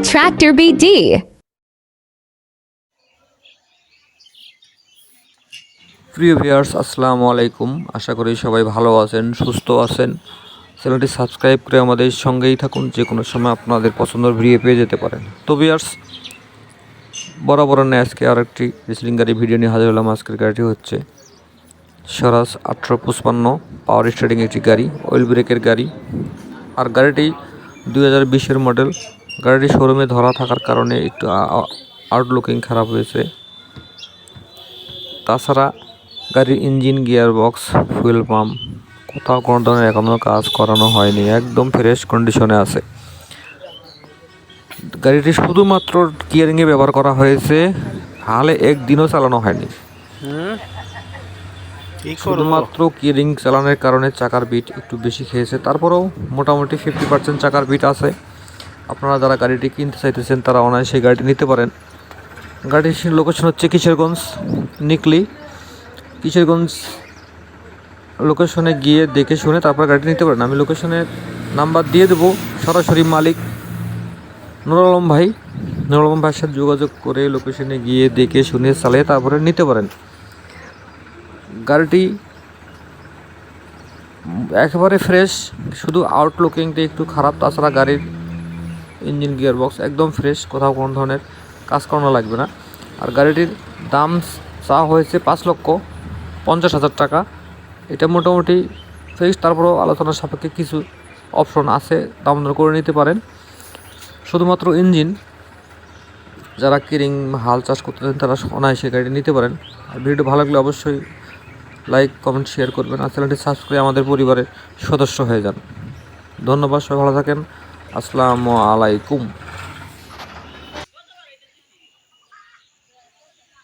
tractor BD. প্রিয় viewers, আসসালামু আলাইকুম। আশা করি সবাই ভালো আছেন, সুস্থ আছেন। চ্যানেলটি সাবস্ক্রাইব করে আমাদের সঙ্গেই থাকুন, যে কোনো সময় আপনাদের পছন্দের ভিডিও পেয়ে যেতে পারেন। তো ভিউয়ার্স, বরাবর নেই আজকে আর একটি রেসলিং গাড়ি ভিডিও নিয়ে হাজির হলাম। আজকের গাড়িটি হচ্ছে স্বরাজ 1855 পাওয়ার স্টার্টিং একটি গাড়ি, অয়েল ব্রেকের গাড়ি। আর গাড়িটি 2020-এর মডেল। গাড়িটি শোরুমে ধরা থাকার কারণে একটু আউটলুকিং খারাপ হয়েছে। তাছাড়া গাড়ির engine, gear box, fuel pump কোথাও কোনো ধরনের এখনও কাজ করানো হয়নি, একদম ফ্রেশ কন্ডিশনে আছে। গাড়িটি শুধুমাত্র গিয়ারিংয়ে ব্যবহার করা হয়েছে, হালে একদিনও চালানো হয়নি। শুধুমাত্র গিয়ারিং চালানোর কারণে চাকার বিট একটু বেশি খেয়েছে, তারপরেও মোটামুটি 50% চাকার বিট আছে। আপনারা যারা গাড়িটি কিনতে চাইতেছেন তারা অনায়াসে গাড়িটি নিতে পারেন। গাড়ির লোকেশন হচ্ছে কিশোরগঞ্জ নিকলি। কিশোরগঞ্জ লোকেশনে গিয়ে দেখে শুনে তারপর গাড়িটি নিতে পারেন। আমি লোকেশনের নাম্বার দিয়ে দেবো। সরাসরি মালিক নুরুল আলম ভাইয়ের সাথে যোগাযোগ করে লোকেশনে গিয়ে দেখে শুনে চালিয়ে তারপরে নিতে পারেন। গাড়িটি একেবারে ফ্রেশ, শুধু আউটলুকিংটা একটু খারাপ। তাছাড়া গাড়ির ইঞ্জিন, গিয়ার বক্স একদম ফ্রেশ, কোথাও কোনো ধরনের কাজ করানো লাগবে না। আর গাড়িটির দাম চাওয়া হয়েছে 5,50,000 টাকা। এটা মোটামুটি ফিক্সড, তারপরেও আলোচনার সাপেক্ষে কিছু অপশন আছে, দাম দর করে নিতে পারেন। শুধুমাত্র ইঞ্জিন, যারা কিরিং হাল চাষ করতেছেন তারা অনায়াসে গাড়িটি নিতে পারেন। আর ভিডিও ভালো লাগলে অবশ্যই লাইক, কমেন্ট, শেয়ার করবেন। আর চ্যানেলটি সাবস্ক্রাইব করে আমাদের পরিবারের সদস্য হয়ে যান। ধন্যবাদ, সবাই ভালো থাকেন। আসসালামু আলাইকুম।